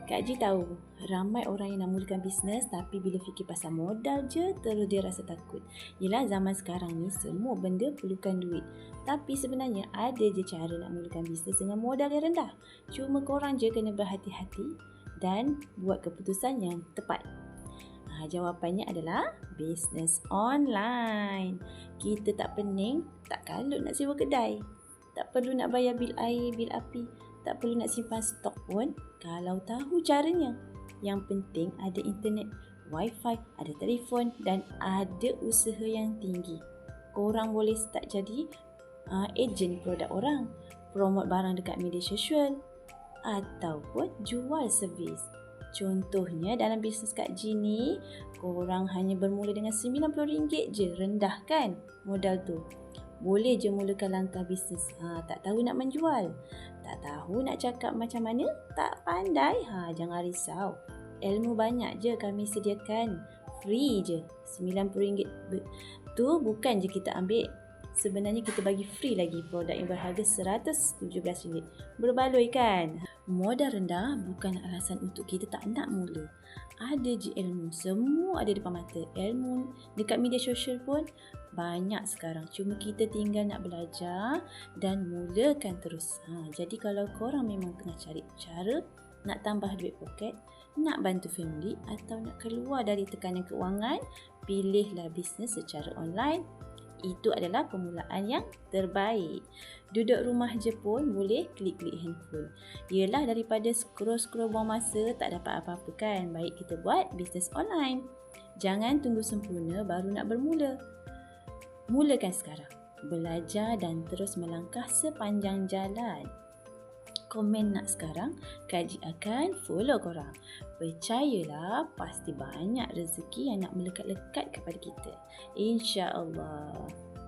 Kak Ji tahu, ramai orang yang nak mulakan bisnes tapi bila fikir pasal modal je, terus dia rasa takut. Yelah, zaman sekarang ni semua benda perlukan duit. Tapi sebenarnya ada je cara nak mulakan bisnes dengan modal yang rendah. Cuma korang je kena berhati-hati dan buat keputusan yang tepat. Jawapannya adalah bisnes online. Kita tak pening, tak kalut nak sewa kedai. Tak perlu nak bayar bil air, bil api. Tak perlu nak simpan stok pun kalau tahu caranya. Yang penting ada internet, wifi, ada telefon dan ada usaha yang tinggi. Korang boleh start jadi ejen produk orang, promote barang dekat media sosial ataupun jual servis. Contohnya dalam bisnes Kak Ji ni, korang hanya bermula dengan RM90 je, rendah kan modal tu. Boleh je mulakan langkah bisnes. Tak tahu nak menjual, tak tahu nak cakap macam mana, tak pandai, jangan risau. Ilmu banyak je kami sediakan. Free je. RM90 tu bukan je kita ambil. Sebenarnya kita bagi free lagi produk yang berharga RM117. Berbaloi kan? Modal rendah bukan alasan untuk kita tak nak mula. Ada je ilmu. Semua ada depan mata. Ilmu dekat media sosial pun banyak sekarang. Cuma kita tinggal nak belajar dan mulakan terus. Jadi kalau korang memang tengah cari cara nak tambah duit poket, nak bantu family atau nak keluar dari tekanan keuangan, pilihlah bisnes secara online. Itu adalah permulaan yang terbaik. Duduk rumah je pun boleh klik-klik handphone. Yelah, daripada scroll-scroll buang masa tak dapat apa-apa kan. Baik kita buat bisnes online. Jangan tunggu sempurna baru nak bermula. Mulakan sekarang. Belajar dan terus melangkah sepanjang jalan. Komen nak sekarang, Kak Ji akan follow korang. Percayalah, pasti banyak rezeki yang nak melekat-lekat kepada kita. InsyaAllah.